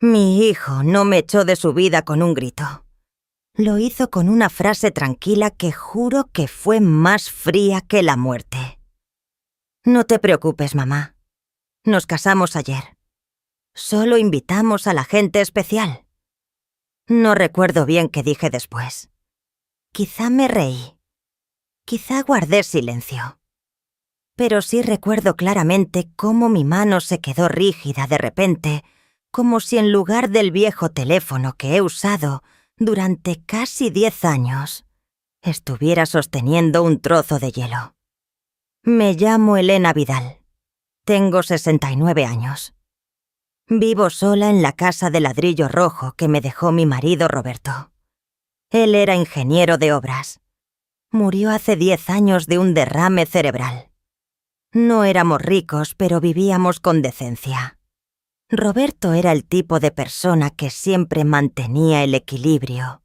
Mi hijo no me echó de su vida con un grito. Lo hizo con una frase tranquila que juro que fue más fría que la muerte. No te preocupes, mamá. Nos casamos ayer. Solo invitamos a la gente especial. No recuerdo bien qué dije después. Quizá me reí. Quizá guardé silencio. Pero sí recuerdo claramente cómo mi mano se quedó rígida de repente, como si en lugar del viejo teléfono que he usado durante casi 10 años, estuviera sosteniendo un trozo de hielo. Me llamo Elena Vidal. Tengo 69 años. Vivo sola en la casa de ladrillo rojo que me dejó mi marido Roberto. Él era ingeniero de obras. Murió hace 10 años de un derrame cerebral. No éramos ricos, pero vivíamos con decencia. Roberto era el tipo de persona que siempre mantenía el equilibrio.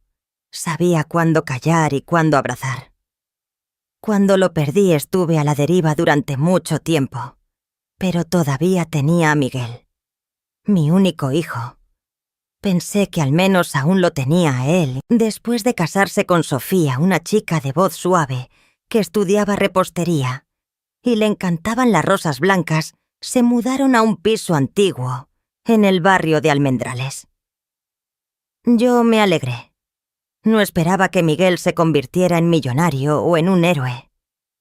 Sabía cuándo callar y cuándo abrazar. Cuando lo perdí estuve a la deriva durante mucho tiempo, pero todavía tenía a Miguel, mi único hijo. Pensé que al menos aún lo tenía a él, después de casarse con Sofía, una chica de voz suave que estudiaba repostería, y le encantaban las rosas blancas. Se mudaron a un piso antiguo en el barrio de Almendrales. Yo me alegré. No esperaba que Miguel se convirtiera en millonario o en un héroe.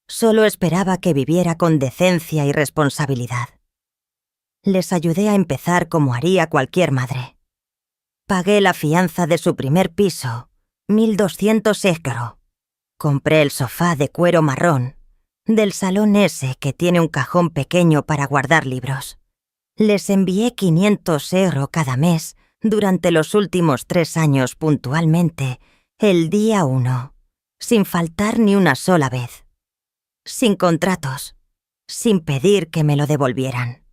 Solo esperaba que viviera con decencia y responsabilidad. Les ayudé a empezar como haría cualquier madre. Pagué la fianza de su primer piso, 1.200 €. Compré el sofá de cuero marrón, del salón ese que tiene un cajón pequeño para guardar libros. Les envié 500 € cada mes durante los últimos 3 años puntualmente, el día 1, sin faltar ni una sola vez. Sin contratos, sin pedir que me lo devolvieran.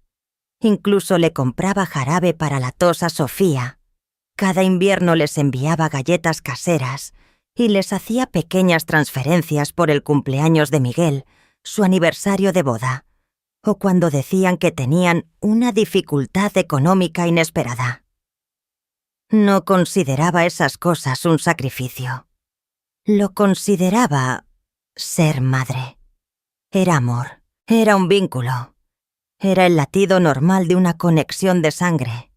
Incluso le compraba jarabe para la tos a Sofía. Cada invierno les enviaba galletas caseras y les hacía pequeñas transferencias por el cumpleaños de Miguel, su aniversario de boda, o cuando decían que tenían una dificultad económica inesperada. No consideraba esas cosas un sacrificio. Lo consideraba ser madre. Era amor, era un vínculo. Era el latido normal de una conexión de sangre.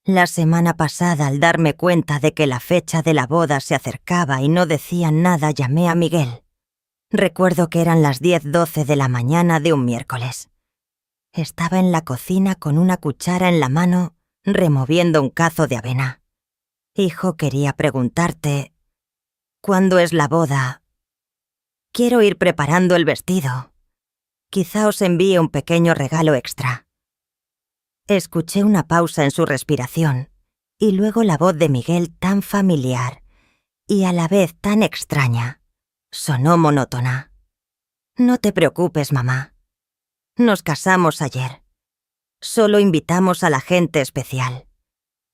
La semana pasada, al darme cuenta de que la fecha de la boda se acercaba y no decían nada, llamé a Miguel. Recuerdo que eran las 10:12 de la mañana de un miércoles. Estaba en la cocina con una cuchara en la mano, removiendo un cazo de avena. Hijo, quería preguntarte, ¿cuándo es la boda? Quiero ir preparando el vestido. Quizá os envíe un pequeño regalo extra. Escuché una pausa en su respiración, y luego la voz de Miguel tan familiar y a la vez tan extraña. Sonó monótona. No te preocupes, mamá. Nos casamos ayer. Solo invitamos a la gente especial.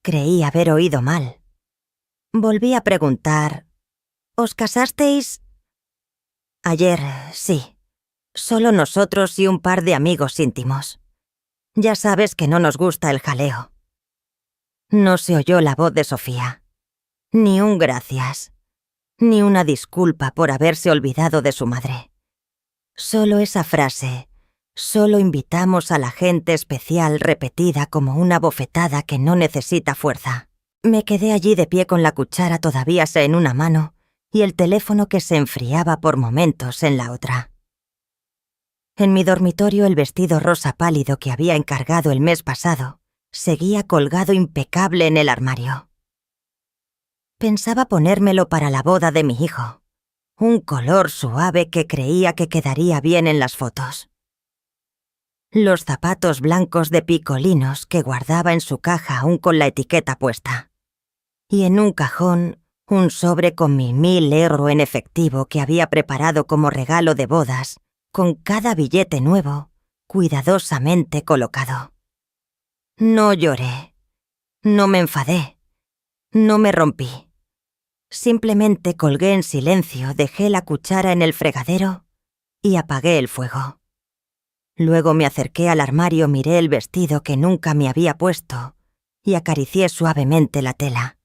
Creí haber oído mal. Volví a preguntar, ¿os casasteis? Ayer, sí. Solo nosotros y un par de amigos íntimos. Ya sabes que no nos gusta el jaleo. No se oyó la voz de Sofía. Ni un gracias. Ni una disculpa por haberse olvidado de su madre. Solo esa frase, solo invitamos a la gente especial, repetida como una bofetada que no necesita fuerza. Me quedé allí de pie con la cuchara todavía en una mano y el teléfono que se enfriaba por momentos en la otra. En mi dormitorio el vestido rosa pálido que había encargado el mes pasado seguía colgado impecable en el armario. Pensaba ponérmelo para la boda de mi hijo, un color suave que creía que quedaría bien en las fotos. Los zapatos blancos de picolinos que guardaba en su caja aún con la etiqueta puesta. Y en un cajón, un sobre con 1.000 € en efectivo que había preparado como regalo de bodas, con cada billete nuevo, cuidadosamente colocado. No lloré, no me enfadé, no me rompí. Simplemente colgué en silencio, dejé la cuchara en el fregadero y apagué el fuego. Luego me acerqué al armario, miré el vestido que nunca me había puesto y acaricié suavemente la tela.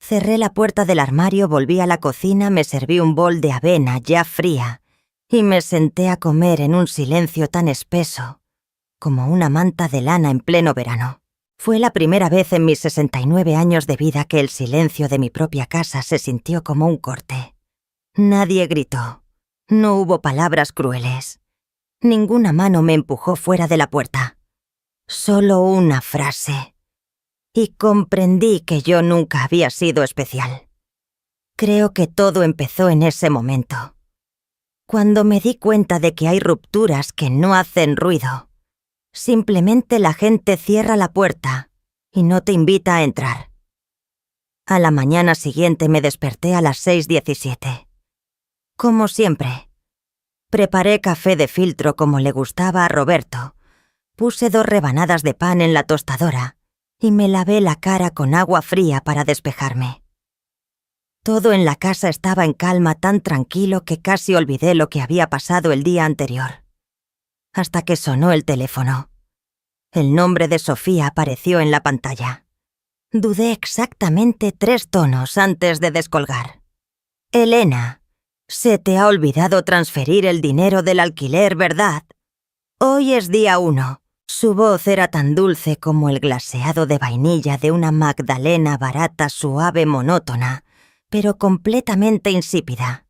Cerré la puerta del armario, volví a la cocina, me serví un bol de avena ya fría y me senté a comer en un silencio tan espeso como una manta de lana en pleno verano. Fue la primera vez en mis 69 años de vida que el silencio de mi propia casa se sintió como un corte. Nadie gritó. No hubo palabras crueles. Ninguna mano me empujó fuera de la puerta. Solo una frase. Y comprendí que yo nunca había sido especial. Creo que todo empezó en ese momento. Cuando me di cuenta de que hay rupturas que no hacen ruido. Simplemente la gente cierra la puerta y no te invita a entrar. A la mañana siguiente me desperté a las 6:17. Como siempre. Preparé café de filtro como le gustaba a Roberto. Puse 2 rebanadas de pan en la tostadora y me lavé la cara con agua fría para despejarme. Todo en la casa estaba en calma, tan tranquilo que casi olvidé lo que había pasado el día anterior. Hasta que sonó el teléfono. El nombre de Sofía apareció en la pantalla. Dudé exactamente 3 tonos antes de descolgar. Elena, se te ha olvidado transferir el dinero del alquiler, ¿verdad? Hoy es día 1. Su voz era tan dulce como el glaseado de vainilla de una magdalena barata, suave, monótona, pero completamente insípida.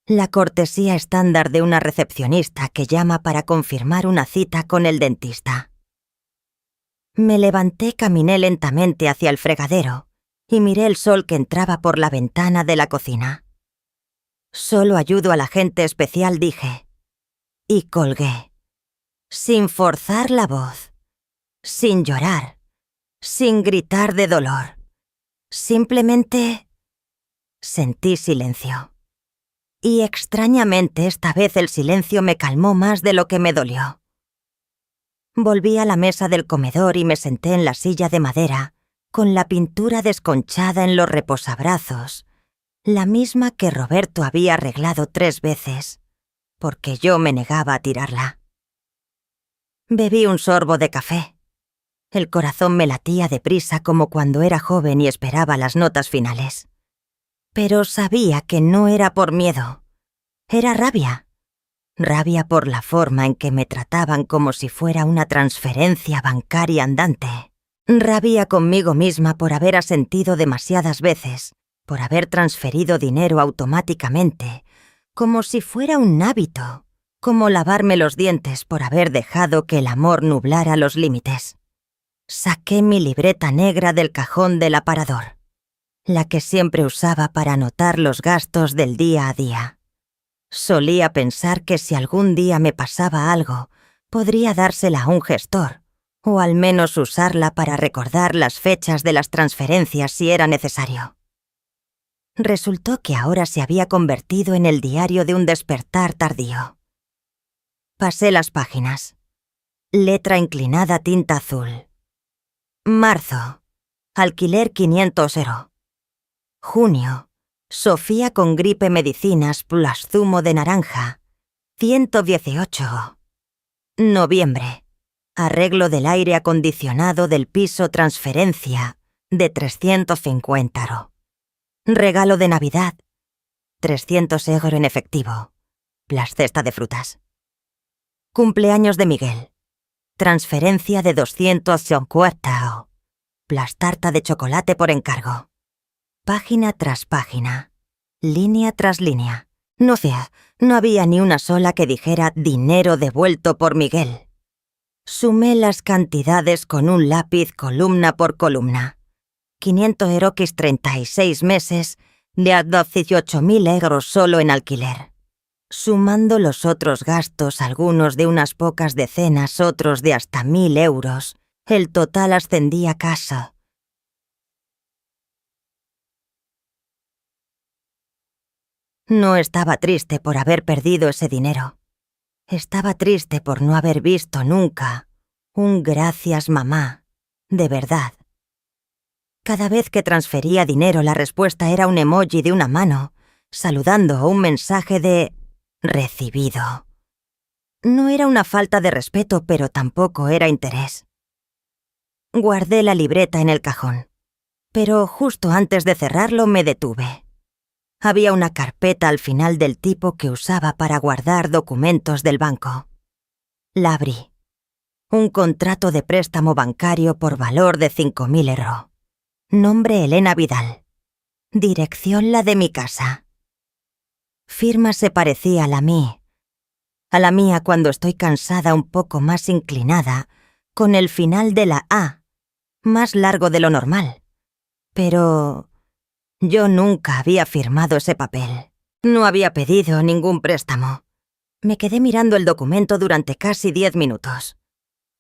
La cortesía estándar de una recepcionista que llama para confirmar una cita con el dentista. Me levanté, caminé lentamente hacia el fregadero y miré el sol que entraba por la ventana de la cocina. Solo ayudo a la gente especial, dije. Y colgué. Sin forzar la voz. Sin llorar. Sin gritar de dolor. Simplemente sentí silencio. Y extrañamente esta vez el silencio me calmó más de lo que me dolió. Volví a la mesa del comedor y me senté en la silla de madera, con la pintura desconchada en los reposabrazos, la misma que Roberto había arreglado 3 veces, porque yo me negaba a tirarla. Bebí un sorbo de café. El corazón me latía deprisa como cuando era joven y esperaba las notas finales. Pero sabía que no era por miedo. Era rabia. Rabia por la forma en que me trataban como si fuera una transferencia bancaria andante. Rabia conmigo misma por haber asentido demasiadas veces, por haber transferido dinero automáticamente, como si fuera un hábito, como lavarme los dientes por haber dejado que el amor nublara los límites. Saqué mi libreta negra del cajón del aparador, la que siempre usaba para anotar los gastos del día a día. Solía pensar que si algún día me pasaba algo, podría dársela a un gestor, o al menos usarla para recordar las fechas de las transferencias si era necesario. Resultó que ahora se había convertido en el diario de un despertar tardío. Pasé las páginas. Letra inclinada tinta azul. Marzo. Alquiler 500 €. Junio. Sofía con gripe, medicinas plus zumo de naranja. 118 €. Noviembre. Arreglo del aire acondicionado del piso, transferencia de 350 €. Regalo de Navidad. 300 € en efectivo. Plus cesta de frutas. Cumpleaños de Miguel. Transferencia de 250 €. Plus tarta de chocolate por encargo. Página tras página. Línea tras línea. No había ni una sola que dijera dinero devuelto por Miguel. Sumé las cantidades con un lápiz columna por columna. 500 € 36 meses de a 18.000 € solo en alquiler. Sumando los otros gastos, algunos de unas pocas decenas, otros de hasta 1.000 €, el total ascendía casi. No estaba triste por haber perdido ese dinero. Estaba triste por no haber visto nunca un gracias, mamá, de verdad. Cada vez que transfería dinero, la respuesta era un emoji de una mano, saludando o un mensaje de recibido. No era una falta de respeto, pero tampoco era interés. Guardé la libreta en el cajón, pero justo antes de cerrarlo me detuve. Había una carpeta al final del tipo que usaba para guardar documentos del banco. La abrí. Un contrato de préstamo bancario por valor de 5.000 €. Nombre Elena Vidal. Dirección la de mi casa. Firma se parecía a la mía cuando estoy cansada, un poco más inclinada, con el final de la A, más largo de lo normal. Pero yo nunca había firmado ese papel. No había pedido ningún préstamo. Me quedé mirando el documento durante casi 10 minutos.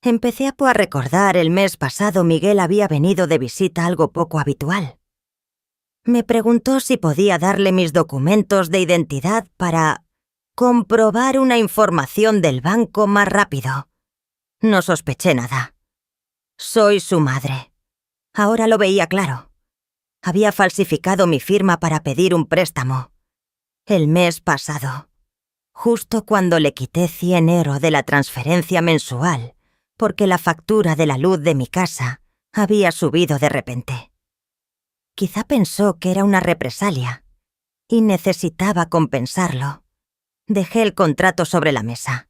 Empecé a recordar el mes pasado Miguel había venido de visita algo poco habitual. Me preguntó si podía darle mis documentos de identidad para comprobar una información del banco más rápido. No sospeché nada. Soy su madre. Ahora lo veía claro. Había falsificado mi firma para pedir un préstamo. El mes pasado, justo cuando le quité 100 € de la transferencia mensual, porque la factura de la luz de mi casa había subido de repente. Quizá pensó que era una represalia y necesitaba compensarlo. Dejé el contrato sobre la mesa,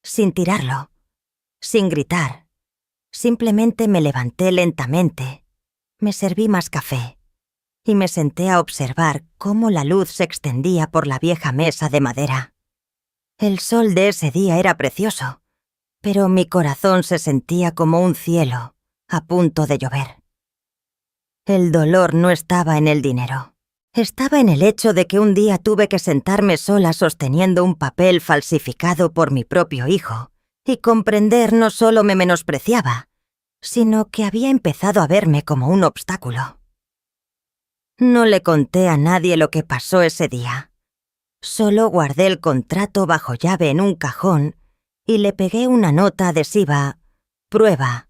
sin tirarlo, sin gritar. Simplemente me levanté lentamente, me serví más café y me senté a observar cómo la luz se extendía por la vieja mesa de madera. El sol de ese día era precioso, pero mi corazón se sentía como un cielo a punto de llover. El dolor no estaba en el dinero. Estaba en el hecho de que un día tuve que sentarme sola sosteniendo un papel falsificado por mi propio hijo y comprender no solo me menospreciaba, sino que había empezado a verme como un obstáculo. No le conté a nadie lo que pasó ese día. Solo guardé el contrato bajo llave en un cajón y le pegué una nota adhesiva: prueba,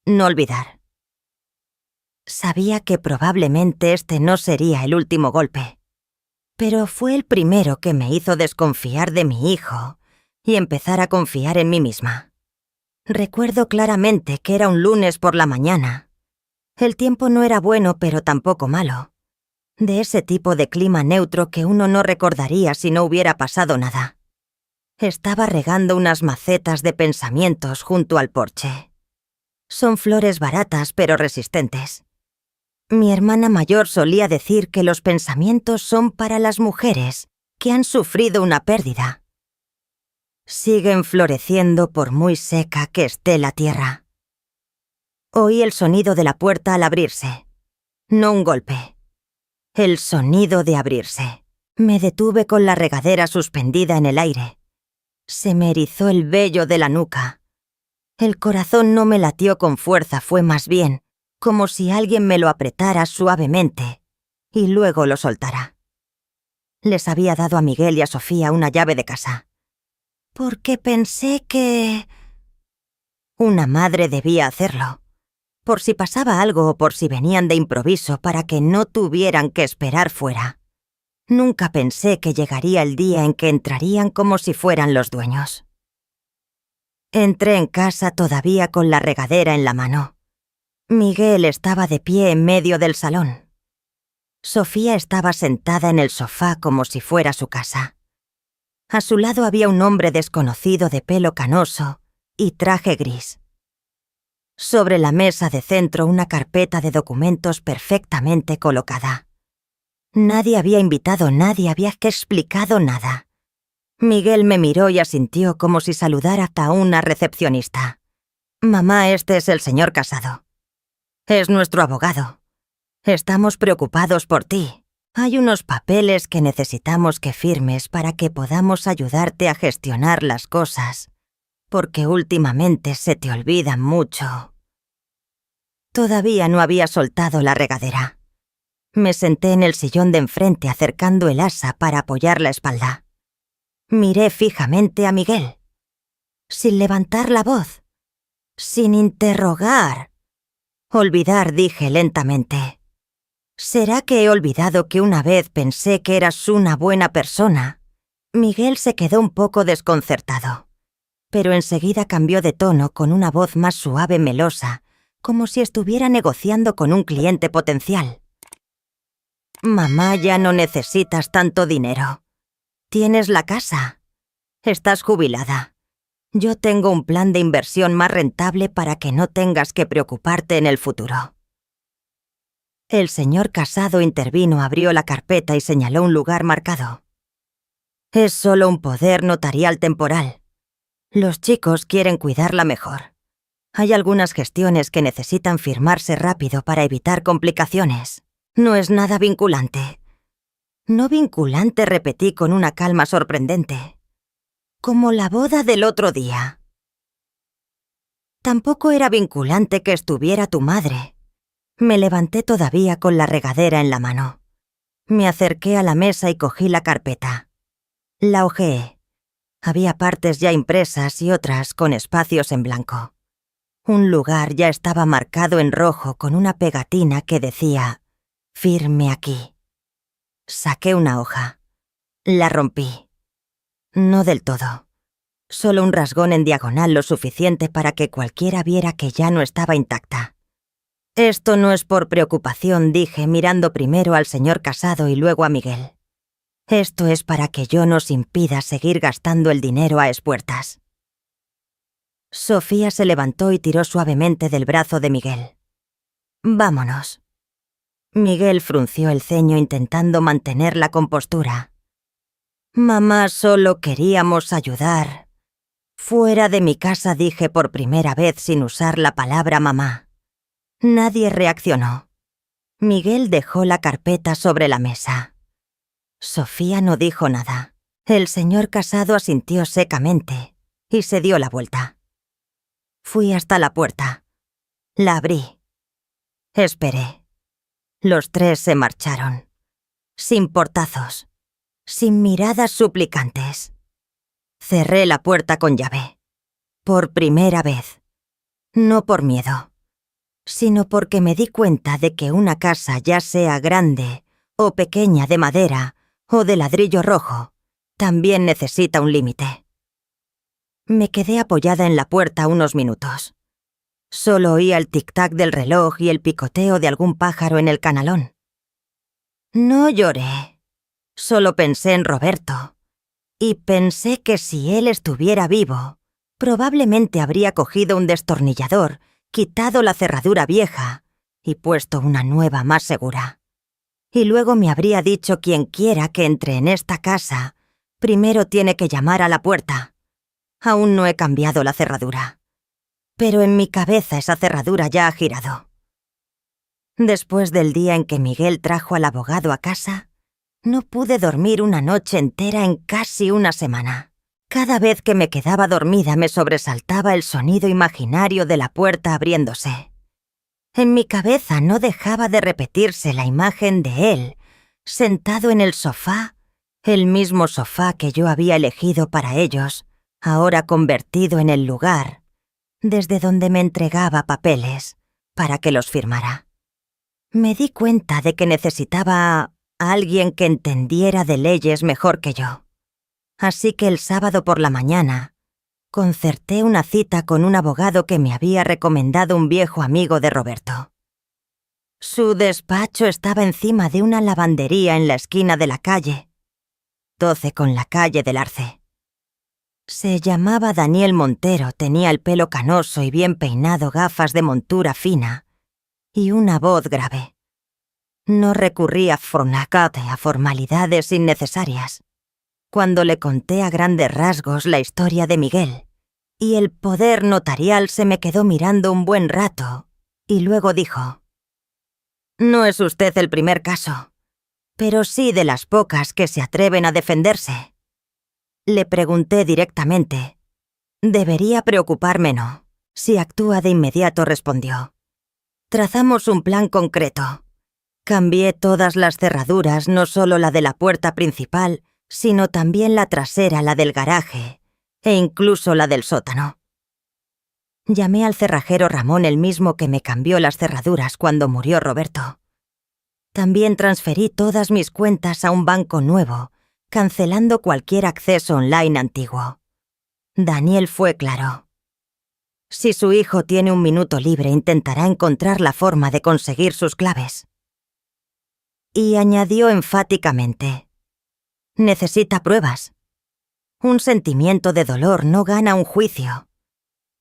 no olvidar. Sabía que probablemente este no sería el último golpe, pero fue el primero que me hizo desconfiar de mi hijo y empezar a confiar en mí misma. Recuerdo claramente que era un lunes por la mañana. El tiempo no era bueno, pero tampoco malo. De ese tipo de clima neutro que uno no recordaría si no hubiera pasado nada. Estaba regando unas macetas de pensamientos junto al porche. Son flores baratas pero resistentes. Mi hermana mayor solía decir que los pensamientos son para las mujeres que han sufrido una pérdida. Siguen floreciendo por muy seca que esté la tierra. Oí el sonido de la puerta al abrirse. No un golpe. El sonido de abrirse. Me detuve con la regadera suspendida en el aire. Se me erizó el vello de la nuca. El corazón no me latió con fuerza, fue más bien como si alguien me lo apretara suavemente y luego lo soltara. Les había dado a Miguel y a Sofía una llave de casa, porque pensé que una madre debía hacerlo, por si pasaba algo o por si venían de improviso para que no tuvieran que esperar fuera. Nunca pensé que llegaría el día en que entrarían como si fueran los dueños. Entré en casa todavía con la regadera en la mano. Miguel estaba de pie en medio del salón. Sofía estaba sentada en el sofá como si fuera su casa. A su lado había un hombre desconocido de pelo canoso y traje gris. Sobre la mesa de centro una carpeta de documentos perfectamente colocada. Nadie había invitado, nadie había explicado nada. Miguel me miró y asintió como si saludara a una recepcionista. «Mamá, este es el señor Casado. Es nuestro abogado. Estamos preocupados por ti. Hay unos papeles que necesitamos que firmes para que podamos ayudarte a gestionar las cosas, porque últimamente se te olvidan mucho». Todavía no había soltado la regadera. Me senté en el sillón de enfrente acercando el asa para apoyar la espalda. Miré fijamente a Miguel, sin levantar la voz, sin interrogar. Olvidar, dije lentamente. ¿Será que he olvidado que una vez pensé que eras una buena persona? Miguel se quedó un poco desconcertado, pero enseguida cambió de tono con una voz más suave, melosa, como si estuviera negociando con un cliente potencial. Mamá, ya no necesitas tanto dinero. Tienes la casa. Estás jubilada. Yo tengo un plan de inversión más rentable para que no tengas que preocuparte en el futuro. El señor Casado intervino, abrió la carpeta y señaló un lugar marcado. Es solo un poder notarial temporal. Los chicos quieren cuidarla mejor. Hay algunas gestiones que necesitan firmarse rápido para evitar complicaciones. No es nada vinculante. No vinculante, repetí con una calma sorprendente. Como la boda del otro día. Tampoco era vinculante que estuviera tu madre. Me levanté todavía con la regadera en la mano. Me acerqué a la mesa y cogí la carpeta. La hojeé. Había partes ya impresas y otras con espacios en blanco. Un lugar ya estaba marcado en rojo con una pegatina que decía «Firme aquí». Saqué una hoja. La rompí. No del todo. Solo un rasgón en diagonal lo suficiente para que cualquiera viera que ya no estaba intacta. Esto no es por preocupación, dije, mirando primero al señor Casado y luego a Miguel. Esto es para que yo nos impida seguir gastando el dinero a espuertas. Sofía se levantó y tiró suavemente del brazo de Miguel. Vámonos. Miguel frunció el ceño intentando mantener la compostura. Mamá, solo queríamos ayudar. Fuera de mi casa, dije por primera vez sin usar la palabra mamá. Nadie reaccionó. Miguel dejó la carpeta sobre la mesa. Sofía no dijo nada. El señor Casado asintió secamente y se dio la vuelta. Fui hasta la puerta. La abrí. Esperé. Los tres se marcharon. Sin portazos. Sin miradas suplicantes. Cerré la puerta con llave. Por primera vez. No por miedo, sino porque me di cuenta de que una casa, ya sea grande o pequeña, de madera o de ladrillo rojo, también necesita un límite. Me quedé apoyada en la puerta unos minutos. Solo oía el tic-tac del reloj y el picoteo de algún pájaro en el canalón. No lloré. Solo pensé en Roberto. Y pensé que si él estuviera vivo, probablemente habría cogido un destornillador, quitado la cerradura vieja y puesto una nueva más segura. Y luego me habría dicho: quien quiera que entre en esta casa, primero tiene que llamar a la puerta. Aún no he cambiado la cerradura. Pero en mi cabeza esa cerradura ya ha girado. Después del día en que Miguel trajo al abogado a casa, no pude dormir una noche entera en casi una semana. Cada vez que me quedaba dormida me sobresaltaba el sonido imaginario de la puerta abriéndose. En mi cabeza no dejaba de repetirse la imagen de él, sentado en el sofá, el mismo sofá que yo había elegido para ellos, ahora convertido en el lugar desde donde me entregaba papeles para que los firmara. Me di cuenta de que necesitaba a alguien que entendiera de leyes mejor que yo. Así que el sábado por la mañana concerté una cita con un abogado que me había recomendado un viejo amigo de Roberto. Su despacho estaba encima de una lavandería en la esquina de la calle 12 con la calle del Arce. Se llamaba Daniel Montero, tenía el pelo canoso y bien peinado, gafas de montura fina y una voz grave. No recurría a formalidades innecesarias. Cuando le conté a grandes rasgos la historia de Miguel y el poder notarial, se me quedó mirando un buen rato y luego dijo: «No es usted el primer caso, pero sí de las pocas que se atreven a defenderse». Le pregunté directamente. «¿Debería preocuparme, no? Si actúa de inmediato», respondió. Trazamos un plan concreto. Cambié todas las cerraduras, no solo la de la puerta principal, sino también la trasera, la del garaje, e incluso la del sótano. Llamé al cerrajero Ramón, el mismo que me cambió las cerraduras cuando murió Roberto. También transferí todas mis cuentas a un banco nuevo, cancelando cualquier acceso online antiguo. Daniel fue claro. Si su hijo tiene un minuto libre, intentará encontrar la forma de conseguir sus claves. Y añadió enfáticamente: necesita pruebas. Un sentimiento de dolor no gana un juicio.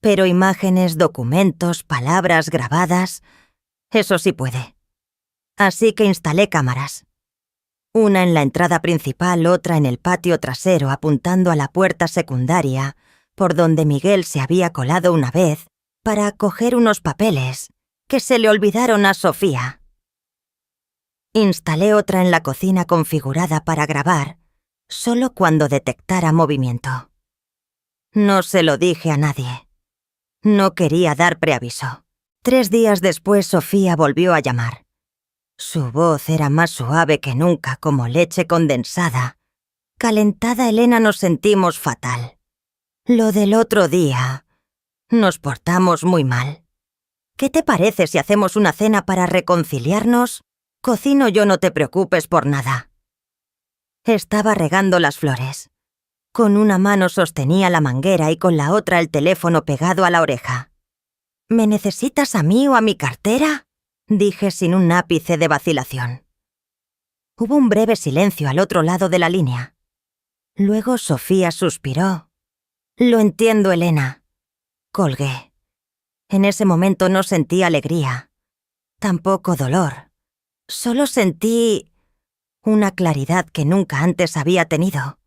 Pero imágenes, documentos, palabras grabadas, eso sí puede. Así que instalé cámaras. Una en la entrada principal, otra en el patio trasero, apuntando a la puerta secundaria, por donde Miguel se había colado una vez para coger unos papeles que se le olvidaron a Sofía. Instalé otra en la cocina configurada para grabar, solo cuando detectara movimiento. No se lo dije a nadie. No quería dar preaviso. 3 días después, Sofía volvió a llamar. Su voz era más suave que nunca, como leche condensada. Calentada Elena, nos sentimos fatal. Lo del otro día... Nos portamos muy mal. ¿Qué te parece si hacemos una cena para reconciliarnos? Cocino yo, no te preocupes por nada. Estaba regando las flores. Con una mano sostenía la manguera y con la otra el teléfono pegado a la oreja. ¿Me necesitas a mí o a mi cartera?, dije sin un ápice de vacilación. Hubo un breve silencio al otro lado de la línea. Luego Sofía suspiró. Lo entiendo, Elena. Colgué. En ese momento no sentí alegría, tampoco dolor. Solo sentí una claridad que nunca antes había tenido,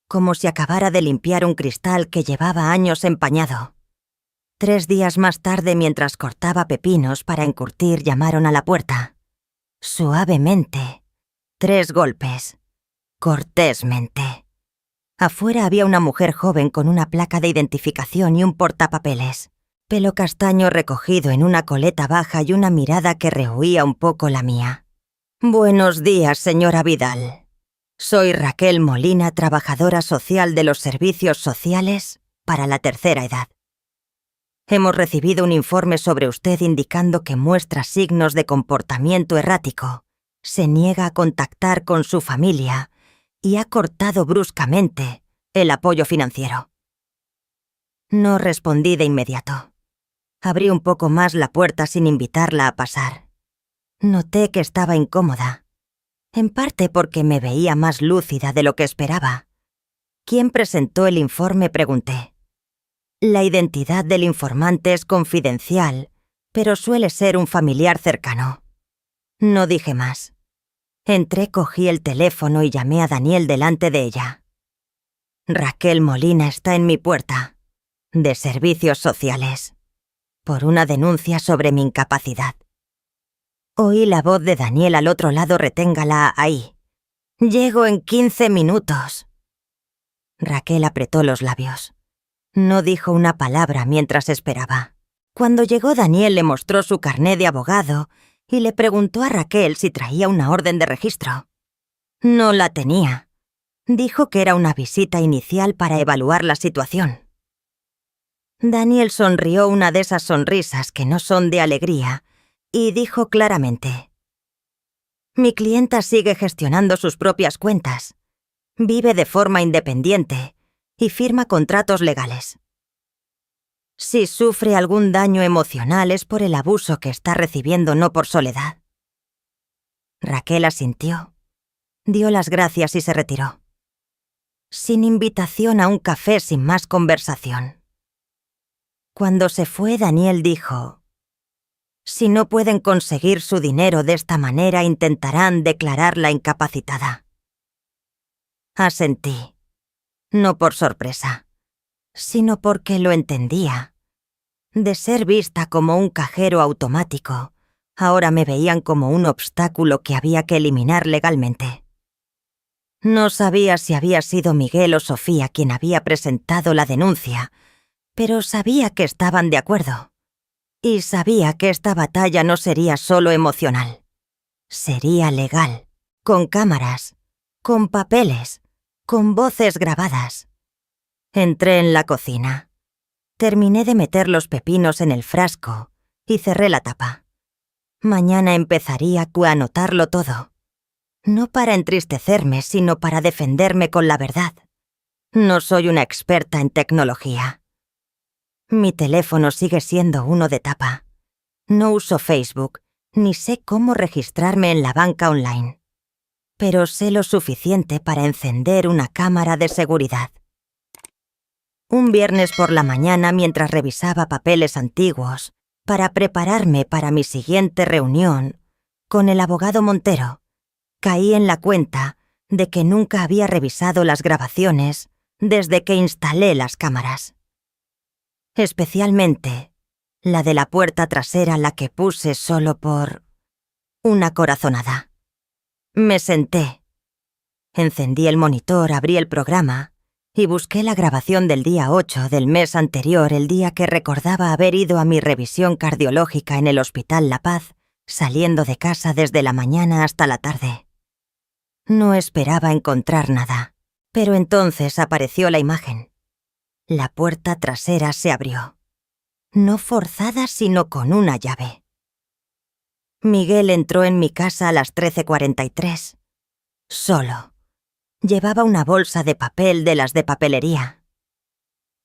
como si acabara de limpiar un cristal que llevaba años empañado. 3 días más tarde, mientras cortaba pepinos para encurtir, llamaron a la puerta. Suavemente. 3 golpes. Cortésmente. Afuera había una mujer joven con una placa de identificación y un portapapeles. Pelo castaño recogido en una coleta baja y una mirada que rehuía un poco la mía. Buenos días, señora Vidal. Soy Raquel Molina, trabajadora social de los servicios sociales para la tercera edad. Hemos recibido un informe sobre usted indicando que muestra signos de comportamiento errático, se niega a contactar con su familia y ha cortado bruscamente el apoyo financiero. No respondí de inmediato. Abrí un poco más la puerta sin invitarla a pasar. Noté que estaba incómoda, en parte porque me veía más lúcida de lo que esperaba. ¿Quién presentó el informe?, pregunté. La identidad del informante es confidencial, pero suele ser un familiar cercano. No dije más. Entré, cogí el teléfono y llamé a Daniel delante de ella. Raquel Molina está en mi puerta, de servicios sociales, por una denuncia sobre mi incapacidad. Oí la voz de Daniel al otro lado. Reténgala ahí. Llego en 15 minutos. Raquel apretó los labios. No dijo una palabra mientras esperaba. Cuando llegó, Daniel le mostró su carné de abogado y le preguntó a Raquel si traía una orden de registro. No la tenía. Dijo que era una visita inicial para evaluar la situación. Daniel sonrió, una de esas sonrisas que no son de alegría, y dijo claramente: mi clienta sigue gestionando sus propias cuentas, vive de forma independiente y firma contratos legales. Si sufre algún daño emocional es por el abuso que está recibiendo, no por soledad. Raquel asintió, dio las gracias y se retiró. Sin invitación a un café, sin más conversación. Cuando se fue, Daniel dijo: si no pueden conseguir su dinero de esta manera, intentarán declararla incapacitada. Asentí, no por sorpresa, sino porque lo entendía. De ser vista como un cajero automático, ahora me veían como un obstáculo que había que eliminar legalmente. No sabía si había sido Miguel o Sofía quien había presentado la denuncia, pero sabía que estaban de acuerdo. Y sabía que esta batalla no sería solo emocional. Sería legal, con cámaras, con papeles, con voces grabadas. Entré en la cocina. Terminé de meter los pepinos en el frasco y cerré la tapa. Mañana empezaría a anotarlo todo. No para entristecerme, sino para defenderme con la verdad. No soy una experta en tecnología. Mi teléfono sigue siendo uno de tapa. No uso Facebook, ni sé cómo registrarme en la banca online. Pero sé lo suficiente para encender una cámara de seguridad. Un viernes por la mañana, mientras revisaba papeles antiguos para prepararme para mi siguiente reunión con el abogado Montero, caí en la cuenta de que nunca había revisado las grabaciones desde que instalé las cámaras. Especialmente la de la puerta trasera, la que puse solo por una corazonada. Me senté. Encendí el monitor, abrí el programa y busqué la grabación del día 8 del mes anterior, el día que recordaba haber ido a mi revisión cardiológica en el Hospital La Paz, saliendo de casa desde la mañana hasta la tarde. No esperaba encontrar nada, pero entonces apareció la imagen. La puerta trasera se abrió. No forzada, sino con una llave. Miguel entró en mi casa a las 13:43. Solo. Llevaba una bolsa de papel de las de papelería.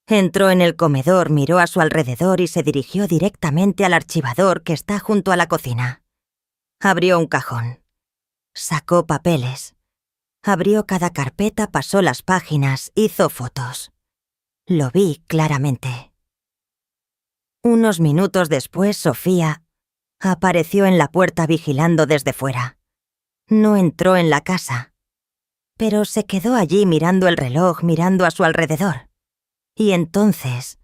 Entró en el comedor, miró a su alrededor y se dirigió directamente al archivador que está junto a la cocina. Abrió un cajón. Sacó papeles. Abrió cada carpeta, pasó las páginas, hizo fotos. Lo vi claramente. Unos minutos después, Sofía apareció en la puerta vigilando desde fuera. No entró en la casa, pero se quedó allí mirando el reloj, mirando a su alrededor. Y entonces,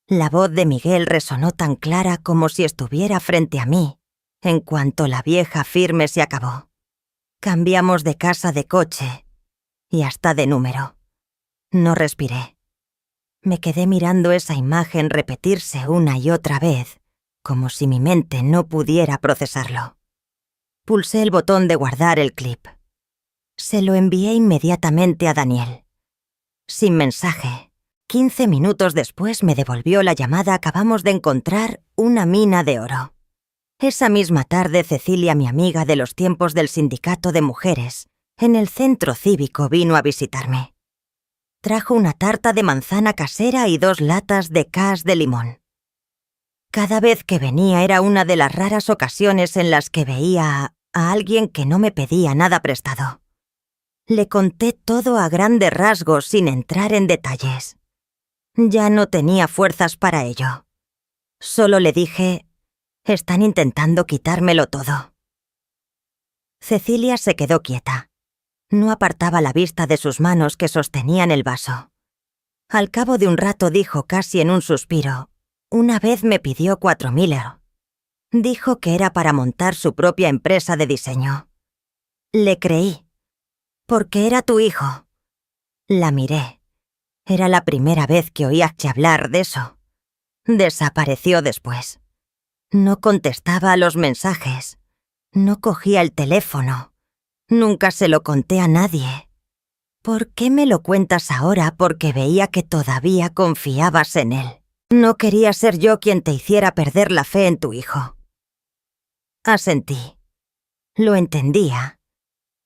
la voz de Miguel resonó tan clara como si estuviera frente a mí, en cuanto la vieja firme se acabó. Cambiamos de casa, de coche y hasta de número. No respiré. Me quedé mirando esa imagen repetirse una y otra vez, como si mi mente no pudiera procesarlo. Pulsé el botón de guardar el clip. Se lo envié inmediatamente a Daniel. Sin mensaje. 15 minutos después me devolvió la llamada. Acabamos de encontrar una mina de oro. Esa misma tarde, Cecilia, mi amiga de los tiempos del sindicato de mujeres, en el centro cívico vino a visitarme. Trajo una tarta de manzana casera y 2 latas de cas de limón. Cada vez que venía era una de las raras ocasiones en las que veía a alguien que no me pedía nada prestado. Le conté todo a grandes rasgos sin entrar en detalles. Ya no tenía fuerzas para ello. Solo le dije: «Están intentando quitármelo todo». Cecilia se quedó quieta. No apartaba la vista de sus manos que sostenían el vaso. Al cabo de un rato dijo casi en un suspiro: «Una vez me pidió 4.000 €. Dijo que era para montar su propia empresa de diseño». Le creí. «Porque era tu hijo». La miré. Era la primera vez que oía hablar de eso. Desapareció después. No contestaba a los mensajes. No cogía el teléfono. Nunca se lo conté a nadie. ¿Por qué me lo cuentas ahora? Porque veía que todavía confiabas en él. No quería ser yo quien te hiciera perder la fe en tu hijo. Asentí. Lo entendía.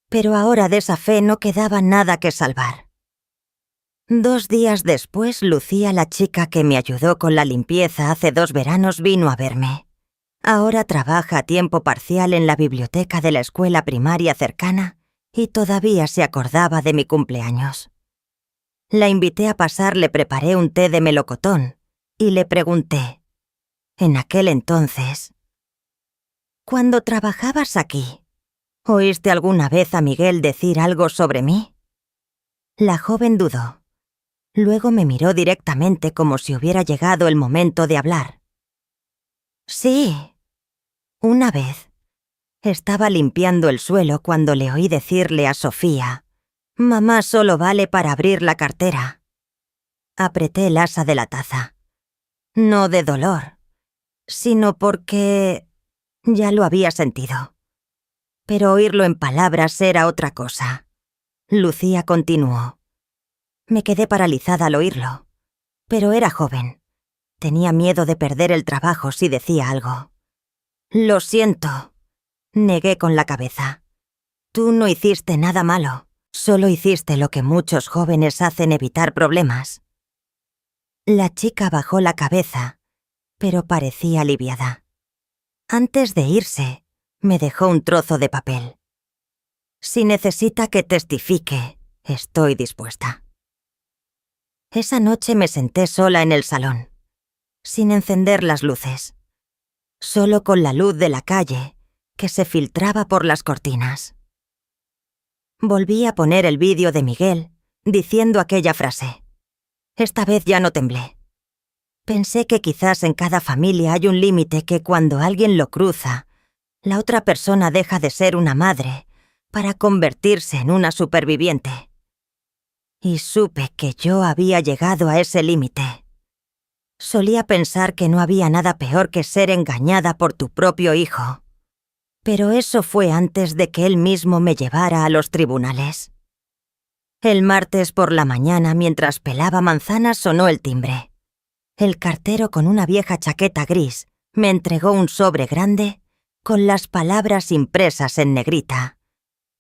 Pero ahora de esa fe no quedaba nada que salvar. 2 días después, Lucía, la chica que me ayudó con la limpieza hace 2 veranos, vino a verme. Ahora trabaja a tiempo parcial en la biblioteca de la escuela primaria cercana y todavía se acordaba de mi cumpleaños. La invité a pasar, le preparé un té de melocotón y le pregunté, en aquel entonces: «Cuando trabajabas aquí, ¿oíste alguna vez a Miguel decir algo sobre mí?». La joven dudó. Luego me miró directamente como si hubiera llegado el momento de hablar. «Sí. Una vez. Estaba limpiando el suelo cuando le oí decirle a Sofía: «Mamá solo vale para abrir la cartera». Apreté el asa de la taza. No de dolor, sino porque ya lo había sentido. Pero oírlo en palabras era otra cosa. Lucía continuó. Me quedé paralizada al oírlo. Pero era joven. Tenía miedo de perder el trabajo si decía algo. «Lo siento», negué con la cabeza. «Tú no hiciste nada malo. Solo hiciste lo que muchos jóvenes hacen: evitar problemas». La chica bajó la cabeza, pero parecía aliviada. Antes de irse, me dejó un trozo de papel. Si necesita que testifique, estoy dispuesta. Esa noche me senté sola en el salón, sin encender las luces, solo con la luz de la calle que se filtraba por las cortinas. Volví a poner el vídeo de Miguel diciendo aquella frase. Esta vez ya no temblé. Pensé que quizás en cada familia hay un límite que cuando alguien lo cruza, la otra persona deja de ser una madre para convertirse en una superviviente. Y supe que yo había llegado a ese límite. Solía pensar que no había nada peor que ser engañada por tu propio hijo. Pero eso fue antes de que él mismo me llevara a los tribunales. El martes por la mañana, mientras pelaba manzanas, sonó el timbre. El cartero, con una vieja chaqueta gris, me entregó un sobre grande con las palabras impresas en negrita.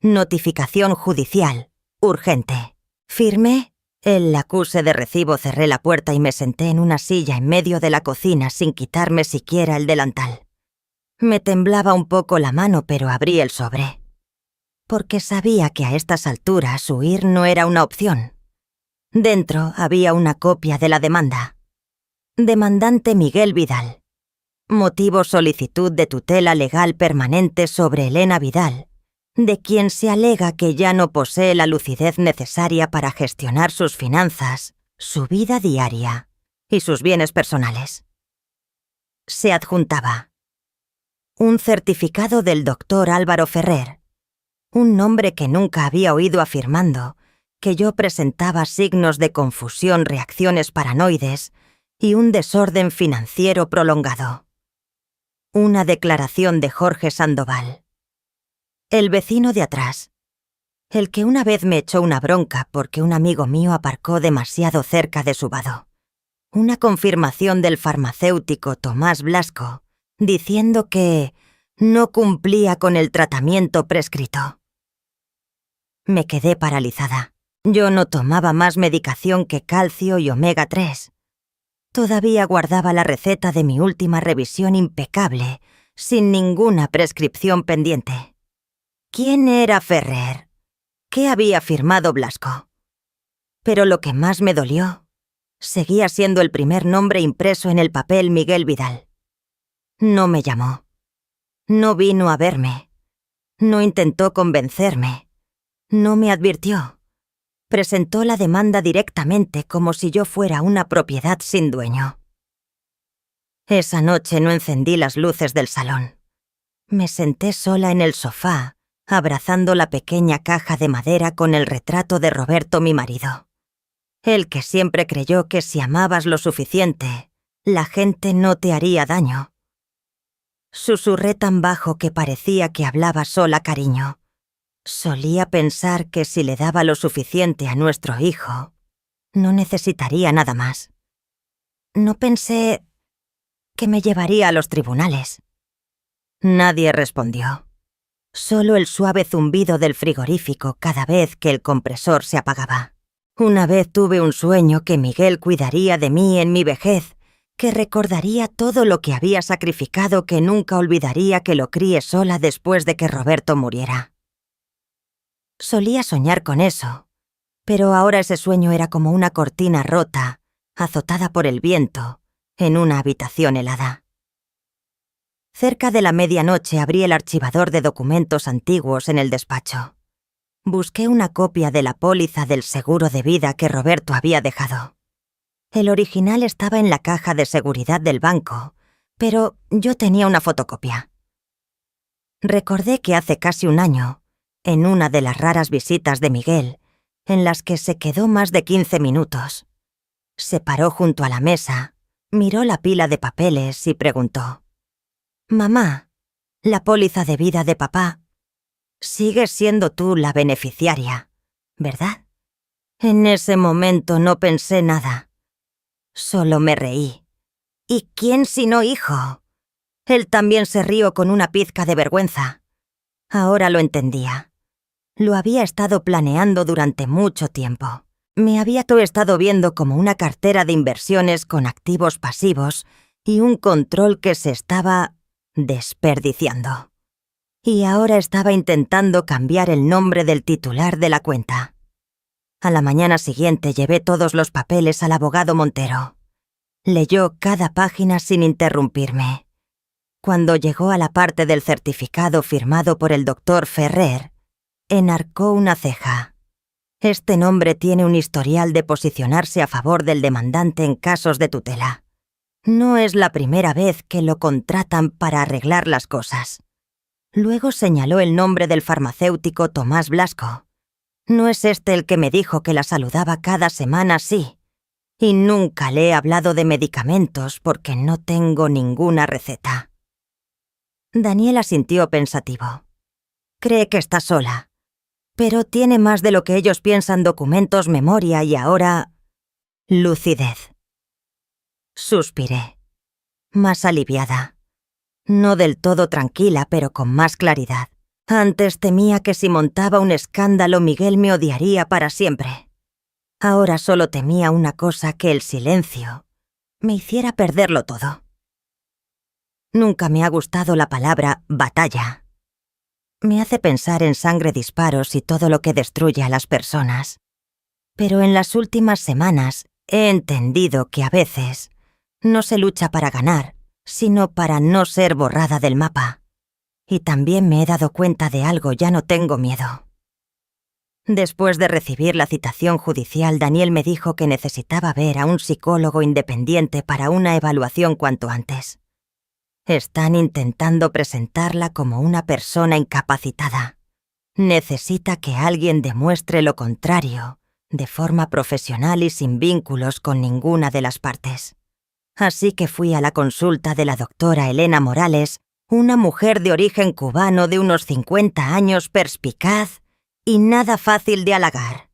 Notificación judicial, urgente. Firmé el acuse de recibo, cerré la puerta y me senté en una silla en medio de la cocina sin quitarme siquiera el delantal. Me temblaba un poco la mano, pero abrí el sobre. Porque sabía que a estas alturas huir no era una opción. Dentro había una copia de la demanda. Demandante Miguel Vidal. Motivo: solicitud de tutela legal permanente sobre Elena Vidal, de quien se alega que ya no posee la lucidez necesaria para gestionar sus finanzas, su vida diaria y sus bienes personales. Se adjuntaba un certificado del doctor Álvaro Ferrer, un nombre que nunca había oído afirmando que yo presentaba signos de confusión, reacciones paranoides y un desorden financiero prolongado. Una declaración de Jorge Sandoval, el vecino de atrás, el que una vez me echó una bronca porque un amigo mío aparcó demasiado cerca de su vado. Una confirmación del farmacéutico Tomás Blasco, diciendo que no cumplía con el tratamiento prescrito. Me quedé paralizada. Yo no tomaba más medicación que calcio y omega 3. Todavía guardaba la receta de mi última revisión impecable, sin ninguna prescripción pendiente. ¿Quién era Ferrer? ¿Qué había firmado Blasco? Pero lo que más me dolió, seguía siendo el primer nombre impreso en el papel: Miguel Vidal. No me llamó. No vino a verme. No intentó convencerme. No me advirtió. Presentó la demanda directamente como si yo fuera una propiedad sin dueño. Esa noche no encendí las luces del salón. Me senté sola en el sofá, abrazando la pequeña caja de madera con el retrato de Roberto, mi marido. El que siempre creyó que si amabas lo suficiente, la gente no te haría daño. Susurré tan bajo que parecía que hablaba sola cariño. Solía pensar que si le daba lo suficiente a nuestro hijo, no necesitaría nada más. No pensé que me llevaría a los tribunales. Nadie respondió. Solo el suave zumbido del frigorífico cada vez que el compresor se apagaba. Una vez tuve un sueño que Miguel cuidaría de mí en mi vejez, que recordaría todo lo que había sacrificado, que nunca olvidaría que lo críe sola después de que Roberto muriera. Solía soñar con eso, pero ahora ese sueño era como una cortina rota, azotada por el viento, en una habitación helada. Cerca de la medianoche abrí el archivador de documentos antiguos en el despacho. Busqué una copia de la póliza del seguro de vida que Roberto había dejado. El original estaba en la caja de seguridad del banco, pero yo tenía una fotocopia. Recordé que hace casi un año, en una de las raras visitas de Miguel, en las que se quedó más de 15 minutos, se paró junto a la mesa, miró la pila de papeles y preguntó: «Mamá, la póliza de vida de papá, sigues siendo tú la beneficiaria, ¿verdad?». En ese momento no pensé nada. Solo me reí. ¿Y quién sino hijo? Él también se rió con una pizca de vergüenza. Ahora lo entendía. Lo había estado planeando durante mucho tiempo. Me había estado viendo como una cartera de inversiones con activos pasivos y un control que se estaba desperdiciando. Y ahora estaba intentando cambiar el nombre del titular de la cuenta. A la mañana siguiente llevé todos los papeles al abogado Montero. Leyó cada página sin interrumpirme. Cuando llegó a la parte del certificado firmado por el doctor Ferrer, enarcó una ceja. Este nombre tiene un historial de posicionarse a favor del demandante en casos de tutela. No es la primera vez que lo contratan para arreglar las cosas. Luego señaló el nombre del farmacéutico Tomás Blasco. ¿No es este el que me dijo que la saludaba cada semana? Sí. Y nunca le he hablado de medicamentos porque no tengo ninguna receta. Daniel asintió pensativo. Cree que está sola. Pero tiene más de lo que ellos piensan: documentos, memoria y ahora... lucidez. Suspiré. Más aliviada. No del todo tranquila, pero con más claridad. Antes temía que si montaba un escándalo Miguel me odiaría para siempre. Ahora solo temía una cosa: que el silencio me hiciera perderlo todo. Nunca me ha gustado la palabra batalla. Me hace pensar en sangre, disparos y todo lo que destruye a las personas. Pero en las últimas semanas he entendido que a veces no se lucha para ganar, sino para no ser borrada del mapa. Y también me he dado cuenta de algo: ya no tengo miedo. Después de recibir la citación judicial, Daniel me dijo que necesitaba ver a un psicólogo independiente para una evaluación cuanto antes. Están intentando presentarla como una persona incapacitada. Necesita que alguien demuestre lo contrario, de forma profesional y sin vínculos con ninguna de las partes. Así que fui a la consulta de la doctora Elena Morales, una mujer de origen cubano de unos 50 años, perspicaz y nada fácil de halagar.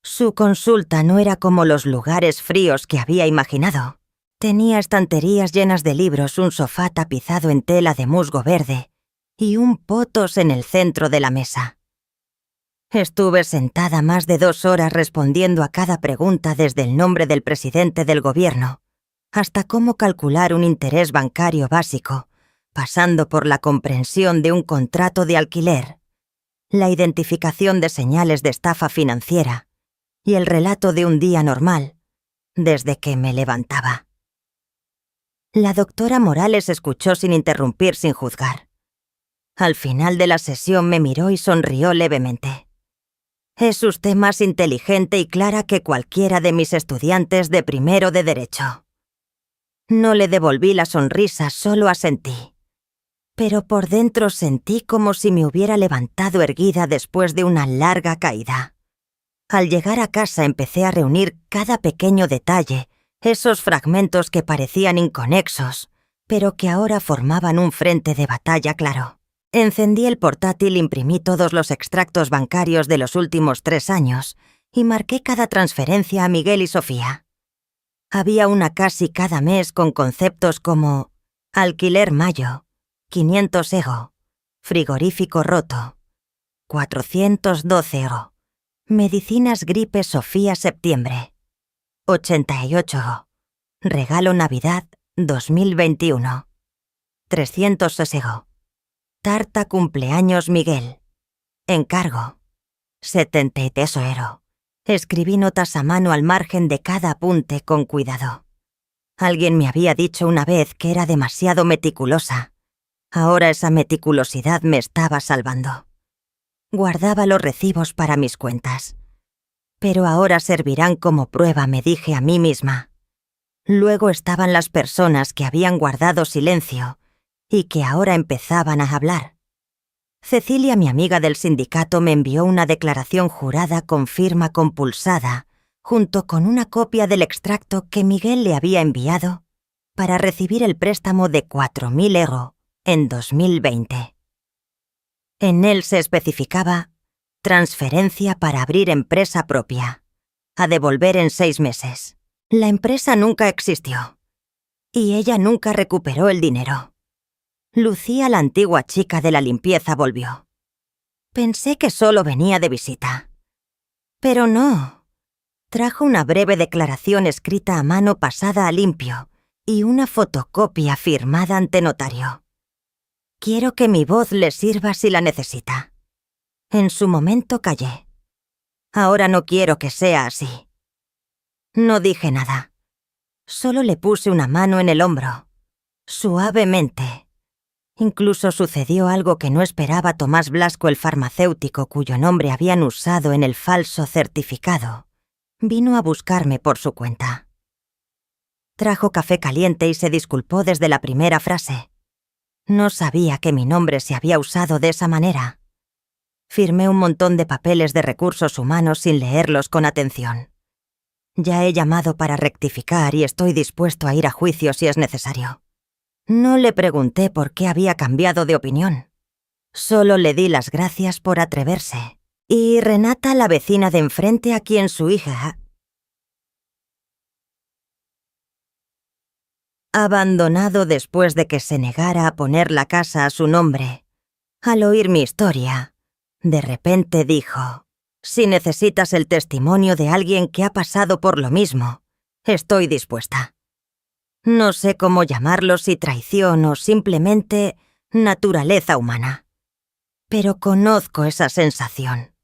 Su consulta no era como los lugares fríos que había imaginado. Tenía estanterías llenas de libros, un sofá tapizado en tela de musgo verde y un potos en el centro de la mesa. Estuve sentada más de 2 horas respondiendo a cada pregunta, desde el nombre del presidente del gobierno hasta cómo calcular un interés bancario básico, pasando por la comprensión de un contrato de alquiler, la identificación de señales de estafa financiera y el relato de un día normal, desde que me levantaba. La doctora Morales escuchó sin interrumpir, sin juzgar. Al final de la sesión me miró y sonrió levemente. Es usted más inteligente y clara que cualquiera de mis estudiantes de primero de Derecho. No le devolví la sonrisa, solo asentí. Pero por dentro sentí como si me hubiera levantado erguida después de una larga caída. Al llegar a casa empecé a reunir cada pequeño detalle, esos fragmentos que parecían inconexos, pero que ahora formaban un frente de batalla claro. Encendí el portátil, imprimí todos los extractos bancarios de los últimos 3 años y marqué cada transferencia a Miguel y Sofía. Había una casi cada mes con conceptos como alquiler mayo, 500 €, frigorífico roto, 412 €, medicinas gripe Sofía septiembre, 88 €, regalo Navidad 2021, 300 €, tarta cumpleaños Miguel, encargo, 73 €. Escribí notas a mano al margen de cada apunte con cuidado. Alguien me había dicho una vez que era demasiado meticulosa. Ahora esa meticulosidad me estaba salvando. Guardaba los recibos para mis cuentas. Pero ahora servirán como prueba, me dije a mí misma. Luego estaban las personas que habían guardado silencio y que ahora empezaban a hablar. Cecilia, mi amiga del sindicato, me envió una declaración jurada con firma compulsada, junto con una copia del extracto que Miguel le había enviado para recibir el préstamo de 4.000 € en 2020. En él se especificaba: transferencia para abrir empresa propia, a devolver en 6 meses. La empresa nunca existió y ella nunca recuperó el dinero. Lucía, la antigua chica de la limpieza, volvió. Pensé que solo venía de visita. Pero no. Trajo una breve declaración escrita a mano pasada a limpio y una fotocopia firmada ante notario. Quiero que mi voz le sirva si la necesita. En su momento callé. Ahora no quiero que sea así. No dije nada. Solo le puse una mano en el hombro, suavemente. Incluso sucedió algo que no esperaba Tomás Blasco, el farmacéutico cuyo nombre habían usado en el falso certificado. Vino a buscarme por su cuenta. Trajo café caliente y se disculpó desde la primera frase. No sabía que mi nombre se había usado de esa manera. Firmé un montón de papeles de recursos humanos sin leerlos con atención. Ya he llamado para rectificar y estoy dispuesto a ir a juicio si es necesario. No le pregunté por qué había cambiado de opinión. Solo le di las gracias por atreverse. Y Renata, la vecina de enfrente a quien su hija... Abandonado después de que se negara a poner la casa a su nombre, al oír mi historia, de repente dijo: «Si necesitas el testimonio de alguien que ha pasado por lo mismo, estoy dispuesta». No sé cómo llamarlo, si traición o simplemente naturaleza humana. Pero conozco esa sensación.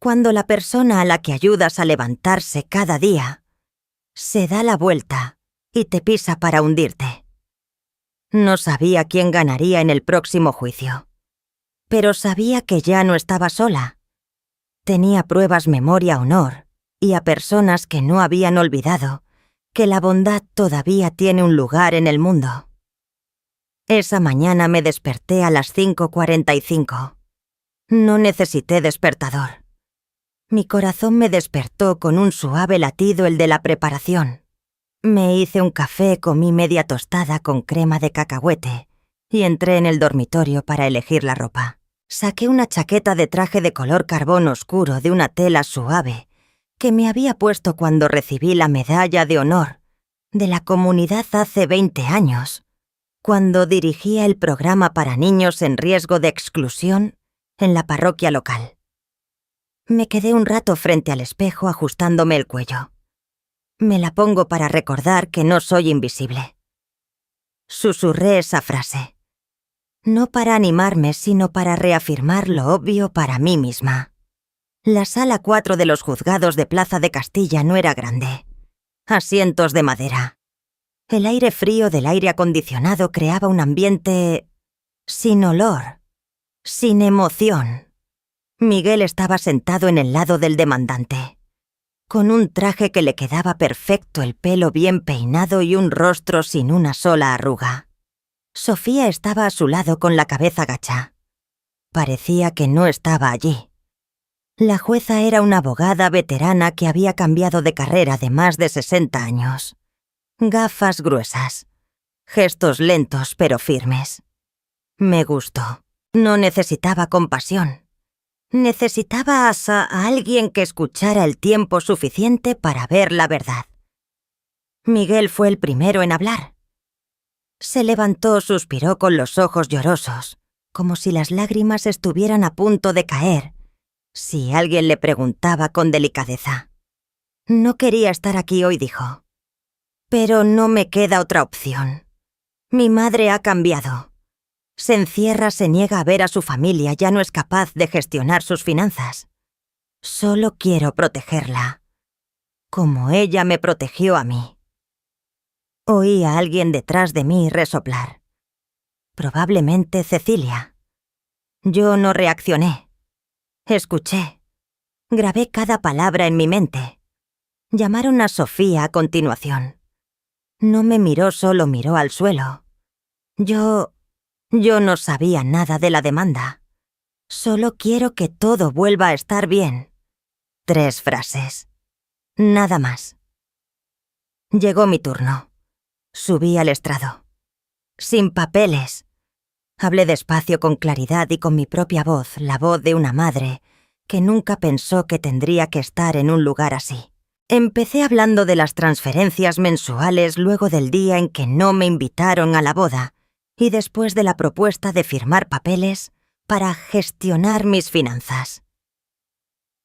Cuando la persona a la que ayudas a levantarse cada día se da la vuelta y te pisa para hundirte. No sabía quién ganaría en el próximo juicio, pero sabía que ya no estaba sola. Tenía pruebas, memoria, honor y a personas que no habían olvidado que la bondad todavía tiene un lugar en el mundo. Esa mañana me desperté a las 5:45. No necesité despertador. Mi corazón me despertó con un suave latido, el de la preparación. Me hice un café, comí media tostada con crema de cacahuete y entré en el dormitorio para elegir la ropa. Saqué una chaqueta de traje de color carbón oscuro de una tela suave que me había puesto cuando recibí la medalla de honor de la comunidad hace 20 años, cuando dirigía el programa para niños en riesgo de exclusión en la parroquia local. Me quedé un rato frente al espejo ajustándome el cuello. Me la pongo para recordar que no soy invisible. Susurré esa frase. No para animarme, sino para reafirmar lo obvio para mí misma. La sala 4 de los juzgados de Plaza de Castilla no era grande. Asientos de madera. El aire frío del aire acondicionado creaba un ambiente sin olor, sin emoción. Miguel estaba sentado en el lado del demandante, con un traje que le quedaba perfecto, el pelo bien peinado y un rostro sin una sola arruga. Sofía estaba a su lado con la cabeza gacha. Parecía que no estaba allí. La jueza era una abogada veterana que había cambiado de carrera de más de 60 años. Gafas gruesas, gestos lentos pero firmes. Me gustó. No necesitaba compasión. Necesitaba a alguien que escuchara el tiempo suficiente para ver la verdad. Miguel fue el primero en hablar. Se levantó, suspiró con los ojos llorosos, como si las lágrimas estuvieran a punto de caer, si alguien le preguntaba con delicadeza. No quería estar aquí hoy, dijo. Pero no me queda otra opción. Mi madre ha cambiado. Se encierra, se niega a ver a su familia, ya no es capaz de gestionar sus finanzas. Solo quiero protegerla, como ella me protegió a mí. Oí a alguien detrás de mí resoplar. Probablemente Cecilia. Yo no reaccioné. Escuché. Grabé cada palabra en mi mente. Llamaron a Sofía a continuación. No me miró, solo miró al suelo. Yo no sabía nada de la demanda. Solo quiero que todo vuelva a estar bien. 3 frases. Nada más. Llegó mi turno. Subí al estrado. Sin papeles. Hablé despacio, con claridad y con mi propia voz, la voz de una madre que nunca pensó que tendría que estar en un lugar así. Empecé hablando de las transferencias mensuales luego del día en que no me invitaron a la boda y después de la propuesta de firmar papeles para gestionar mis finanzas.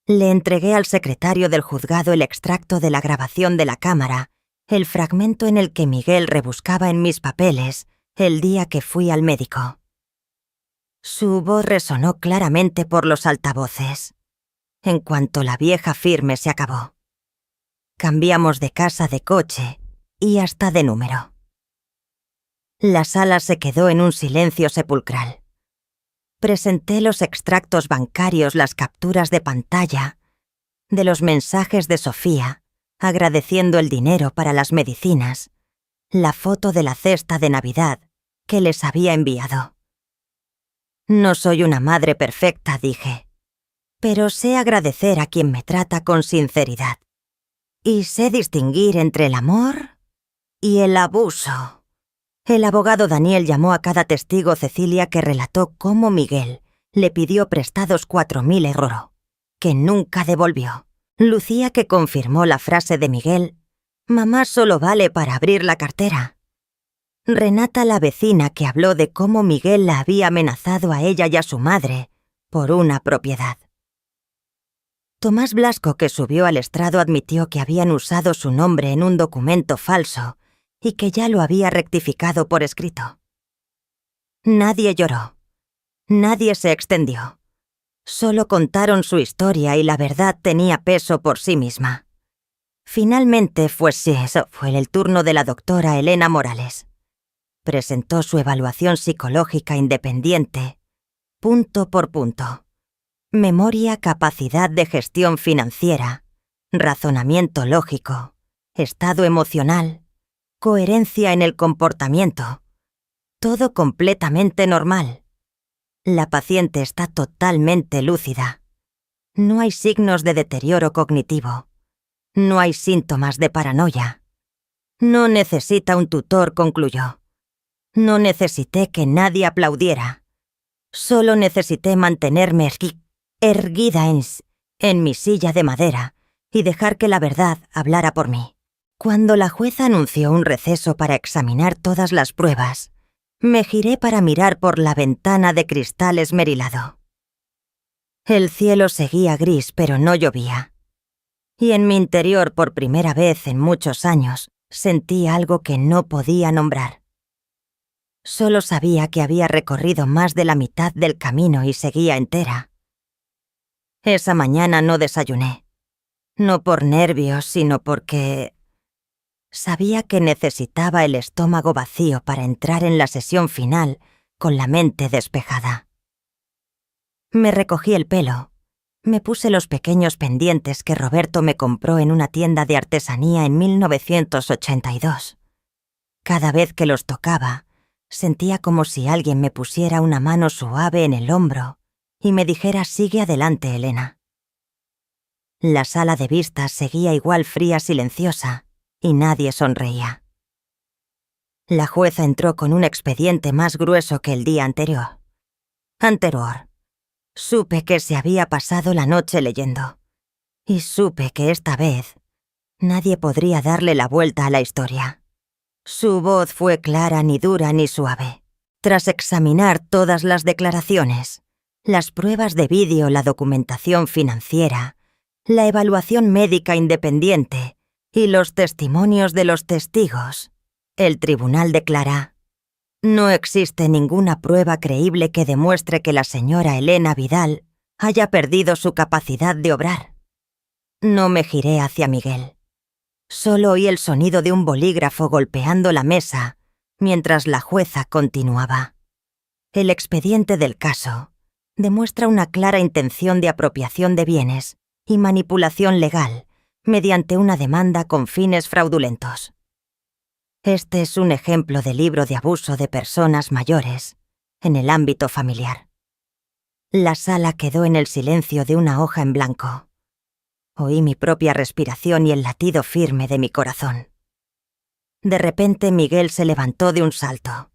Le entregué al secretario del juzgado el extracto de la grabación de la cámara, el fragmento en el que Miguel rebuscaba en mis papeles el día que fui al médico. Su voz resonó claramente por los altavoces, en cuanto la vieja firme se acabó. Cambiamos de casa, de coche y hasta de número. La sala se quedó en un silencio sepulcral. Presenté los extractos bancarios, las capturas de pantalla de los mensajes de Sofía, agradeciendo el dinero para las medicinas, la foto de la cesta de Navidad que les había enviado. No soy una madre perfecta, dije, pero sé agradecer a quien me trata con sinceridad. Y sé distinguir entre el amor y el abuso. El abogado Daniel llamó a cada testigo Cecilia, que relató cómo Miguel le pidió prestados 4.000 €, que nunca devolvió. Lucía, que confirmó la frase de Miguel: «Mamá solo vale para abrir la cartera». Renata, la vecina, que habló de cómo Miguel la había amenazado a ella y a su madre por una propiedad. Tomás Blasco, que subió al estrado, admitió que habían usado su nombre en un documento falso y que ya lo había rectificado por escrito. Nadie lloró. Nadie se extendió. Solo contaron su historia y la verdad tenía peso por sí misma. Finalmente fue el turno de la doctora Elena Morales. Presentó su evaluación psicológica independiente, punto por punto. Memoria, capacidad de gestión financiera, razonamiento lógico, estado emocional, coherencia en el comportamiento. Todo completamente normal. La paciente está totalmente lúcida. No hay signos de deterioro cognitivo. No hay síntomas de paranoia. No necesita un tutor, concluyó. No necesité que nadie aplaudiera. Solo necesité mantenerme erguida en mi silla de madera y dejar que la verdad hablara por mí. Cuando la jueza anunció un receso para examinar todas las pruebas, me giré para mirar por la ventana de cristal esmerilado. El cielo seguía gris, pero no llovía. Y en mi interior, por primera vez en muchos años, sentí algo que no podía nombrar. Solo sabía que había recorrido más de la mitad del camino y seguía entera. Esa mañana no desayuné. No por nervios, sino porque sabía que necesitaba el estómago vacío para entrar en la sesión final con la mente despejada. Me recogí el pelo. Me puse los pequeños pendientes que Roberto me compró en una tienda de artesanía en 1982. Cada vez que los tocaba, sentía como si alguien me pusiera una mano suave en el hombro y me dijera: «Sigue adelante, Elena». La sala de vistas seguía igual fría, silenciosa, y nadie sonreía. La jueza entró con un expediente más grueso que el día anterior. Supe que se había pasado la noche leyendo, y supe que esta vez nadie podría darle la vuelta a la historia. Su voz fue clara, ni dura ni suave. Tras examinar todas las declaraciones, las pruebas de vídeo, la documentación financiera, la evaluación médica independiente y los testimonios de los testigos, el tribunal declara: «No existe ninguna prueba creíble que demuestre que la señora Elena Vidal haya perdido su capacidad de obrar». No me giré hacia Miguel. Solo oí el sonido de un bolígrafo golpeando la mesa mientras la jueza continuaba. El expediente del caso demuestra una clara intención de apropiación de bienes y manipulación legal mediante una demanda con fines fraudulentos. Este es un ejemplo de libro de abuso de personas mayores en el ámbito familiar. La sala quedó en el silencio de una hoja en blanco. Oí mi propia respiración y el latido firme de mi corazón. De repente Miguel se levantó de un salto.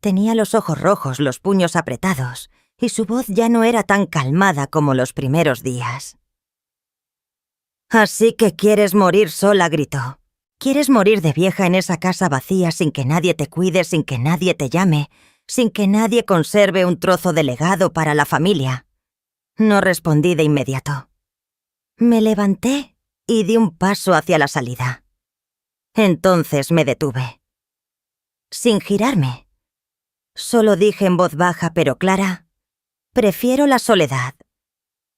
Tenía los ojos rojos, los puños apretados, y su voz ya no era tan calmada como los primeros días. «Así que quieres morir sola», gritó. «Quieres morir de vieja en esa casa vacía, sin que nadie te cuide, sin que nadie te llame, sin que nadie conserve un trozo de legado para la familia». No respondí de inmediato. Me levanté y di un paso hacia la salida. Entonces me detuve. Sin girarme. Solo dije en voz baja pero clara: prefiero la soledad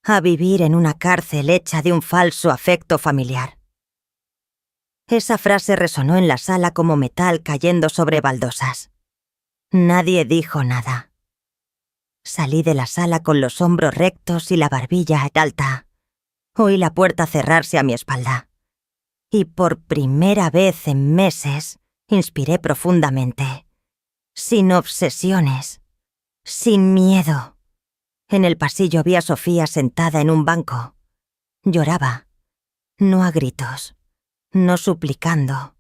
a vivir en una cárcel hecha de un falso afecto familiar. Esa frase resonó en la sala como metal cayendo sobre baldosas. Nadie dijo nada. Salí de la sala con los hombros rectos y la barbilla alta. Oí la puerta cerrarse a mi espalda. Y por primera vez en meses, inspiré profundamente. Sin obsesiones. Sin miedo. En el pasillo vi a Sofía sentada en un banco. Lloraba. No a gritos. No suplicando.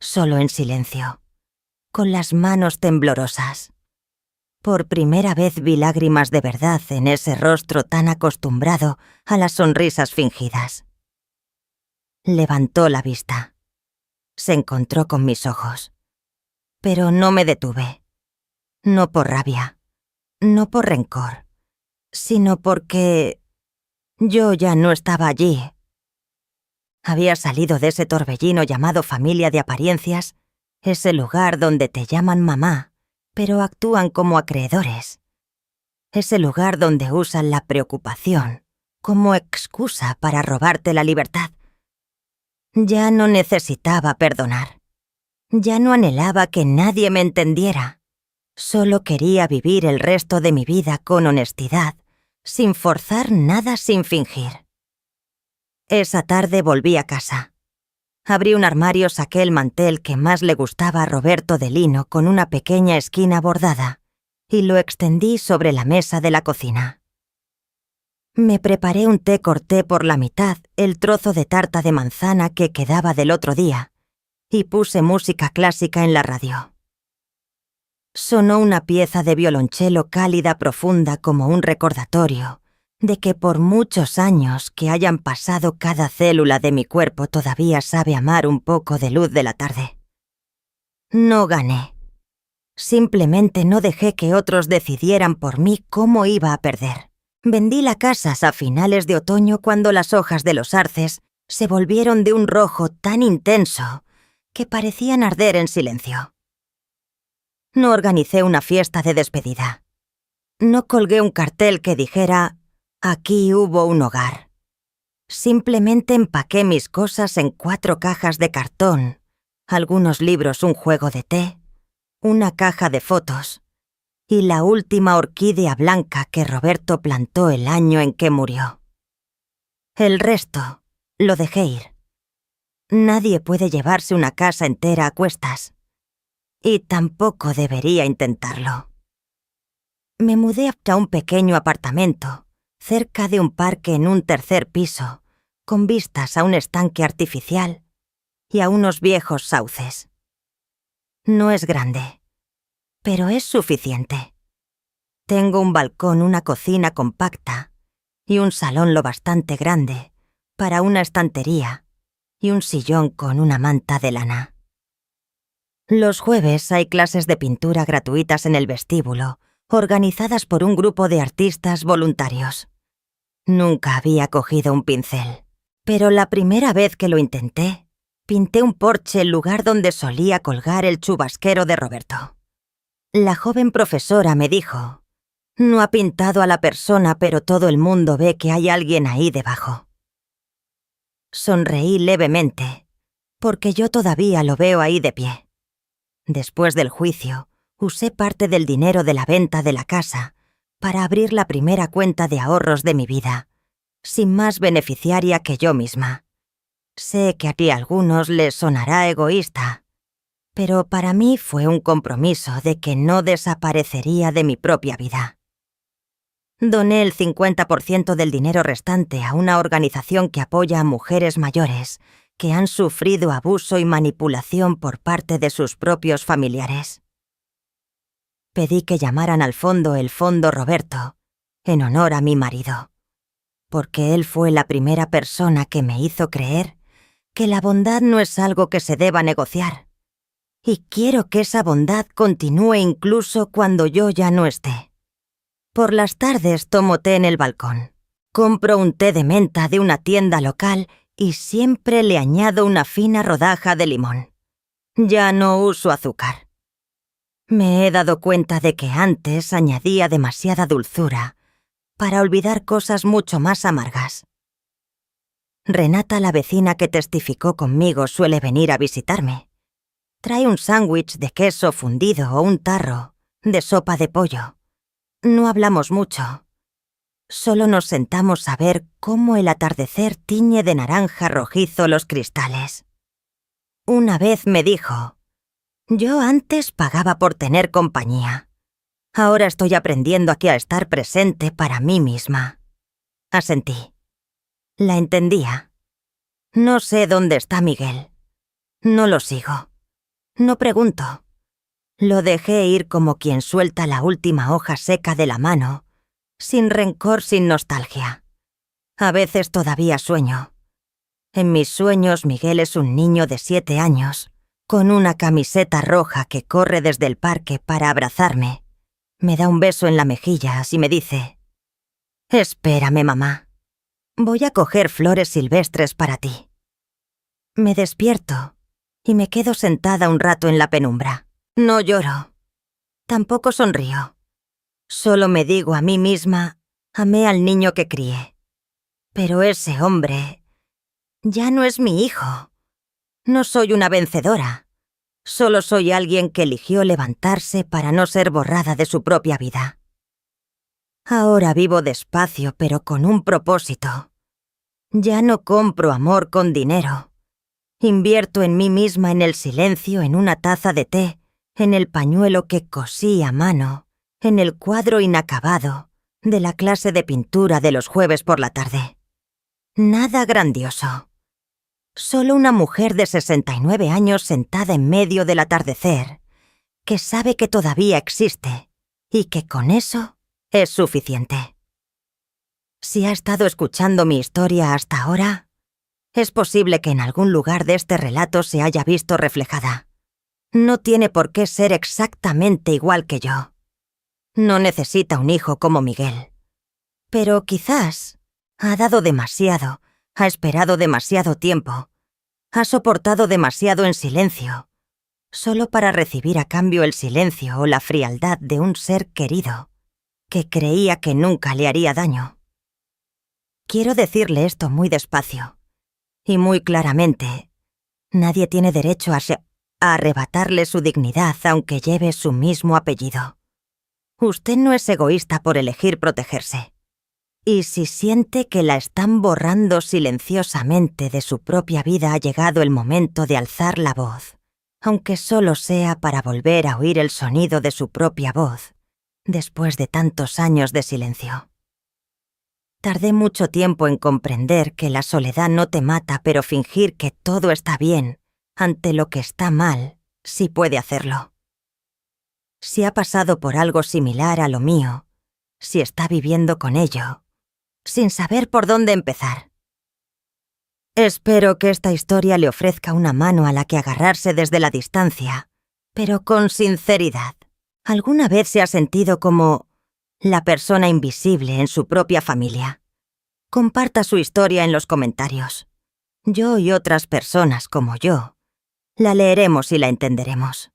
Solo en silencio. Con las manos temblorosas. Por primera vez vi lágrimas de verdad en ese rostro tan acostumbrado a las sonrisas fingidas. Levantó la vista. Se encontró con mis ojos. Pero no me detuve. No por rabia. No por rencor. Sino porque yo ya no estaba allí. Había salido de ese torbellino llamado familia de apariencias, ese lugar donde te llaman mamá, pero actúan como acreedores. Ese lugar donde usan la preocupación como excusa para robarte la libertad. Ya no necesitaba perdonar. Ya no anhelaba que nadie me entendiera. Solo quería vivir el resto de mi vida con honestidad, sin forzar nada, sin fingir. Esa tarde volví a casa. Abrí un armario, saqué el mantel que más le gustaba a Roberto de lino con una pequeña esquina bordada y lo extendí sobre la mesa de la cocina. Me preparé un té, corté por la mitad el trozo de tarta de manzana que quedaba del otro día y puse música clásica en la radio. Sonó una pieza de violonchelo cálida, profunda, como un recordatorio de que por muchos años que hayan pasado cada célula de mi cuerpo todavía sabe amar un poco de luz de la tarde. No gané. Simplemente no dejé que otros decidieran por mí cómo iba a perder. Vendí la casa a finales de otoño cuando las hojas de los arces se volvieron de un rojo tan intenso que parecían arder en silencio. No organicé una fiesta de despedida. No colgué un cartel que dijera: aquí hubo un hogar. Simplemente empaqué mis cosas en 4 cajas de cartón, algunos libros, un juego de té, una caja de fotos y la última orquídea blanca que Roberto plantó el año en que murió. El resto lo dejé ir. Nadie puede llevarse una casa entera a cuestas. Y tampoco debería intentarlo. Me mudé a un pequeño apartamento, cerca de un parque en un 3er piso, con vistas a un estanque artificial y a unos viejos sauces. No es grande, pero es suficiente. Tengo un balcón, una cocina compacta y un salón lo bastante grande para una estantería y un sillón con una manta de lana. Los jueves hay clases de pintura gratuitas en el vestíbulo, organizadas por un grupo de artistas voluntarios. Nunca había cogido un pincel, pero la primera vez que lo intenté, pinté un porche, el lugar donde solía colgar el chubasquero de Roberto. La joven profesora me dijo: no ha pintado a la persona, pero todo el mundo ve que hay alguien ahí debajo. Sonreí levemente, porque yo todavía lo veo ahí de pie. Después del juicio, usé parte del dinero de la venta de la casa para abrir la primera cuenta de ahorros de mi vida, sin más beneficiaria que yo misma. Sé que a ti a algunos les sonará egoísta, pero para mí fue un compromiso de que no desaparecería de mi propia vida. Doné el 50% del dinero restante a una organización que apoya a mujeres mayores que han sufrido abuso y manipulación por parte de sus propios familiares. Pedí que llamaran al fondo el Fondo Roberto, en honor a mi marido, porque él fue la primera persona que me hizo creer que la bondad no es algo que se deba negociar, y quiero que esa bondad continúe incluso cuando yo ya no esté. Por las tardes tomo té en el balcón. Compro un té de menta de una tienda local y siempre le añado una fina rodaja de limón. Ya no uso azúcar. Me he dado cuenta de que antes añadía demasiada dulzura para olvidar cosas mucho más amargas. Renata, la vecina que testificó conmigo, suele venir a visitarme. Trae un sándwich de queso fundido o un tarro de sopa de pollo. No hablamos mucho. Solo nos sentamos a ver cómo el atardecer tiñe de naranja rojizo los cristales. Una vez me dijo: «Yo antes pagaba por tener compañía. Ahora estoy aprendiendo aquí a estar presente para mí misma». Asentí. La entendía. No sé dónde está Miguel. No lo sigo. No pregunto. Lo dejé ir como quien suelta la última hoja seca de la mano, sin rencor, sin nostalgia. A veces todavía sueño. En mis sueños Miguel es un niño de 7 años, con una camiseta roja que corre desde el parque para abrazarme. Me da un beso en la mejilla y me dice: «Espérame, mamá. Voy a coger flores silvestres para ti». Me despierto y me quedo sentada un rato en la penumbra. No lloro. Tampoco sonrío. Solo me digo a mí misma: amé al niño que crié. Pero ese hombre ya no es mi hijo. No soy una vencedora. Solo soy alguien que eligió levantarse para no ser borrada de su propia vida. Ahora vivo despacio, pero con un propósito. Ya no compro amor con dinero. Invierto en mí misma, en el silencio, en una taza de té, en el pañuelo que cosí a mano, en el cuadro inacabado de la clase de pintura de los jueves por la tarde. Nada grandioso. Solo una mujer de 69 años sentada en medio del atardecer, que sabe que todavía existe y que con eso es suficiente. Si ha estado escuchando mi historia hasta ahora, es posible que en algún lugar de este relato se haya visto reflejada. No tiene por qué ser exactamente igual que yo. No necesita un hijo como Miguel. Pero quizás ha dado demasiado, ha esperado demasiado tiempo, ha soportado demasiado en silencio, solo para recibir a cambio el silencio o la frialdad de un ser querido, que creía que nunca le haría daño. Quiero decirle esto muy despacio y muy claramente. Nadie tiene derecho a arrebatarle su dignidad aunque lleve su mismo apellido. Usted no es egoísta por elegir protegerse. Y si siente que la están borrando silenciosamente de su propia vida, ha llegado el momento de alzar la voz, aunque solo sea para volver a oír el sonido de su propia voz, después de tantos años de silencio. Tardé mucho tiempo en comprender que la soledad no te mata, pero fingir que todo está bien ante lo que está mal sí puede hacerlo. Si ha pasado por algo similar a lo mío, si está viviendo con ello, sin saber por dónde empezar. Espero que esta historia le ofrezca una mano a la que agarrarse desde la distancia, pero con sinceridad. ¿Alguna vez se ha sentido como la persona invisible en su propia familia? Comparta su historia en los comentarios. Yo y otras personas como yo la leeremos y la entenderemos.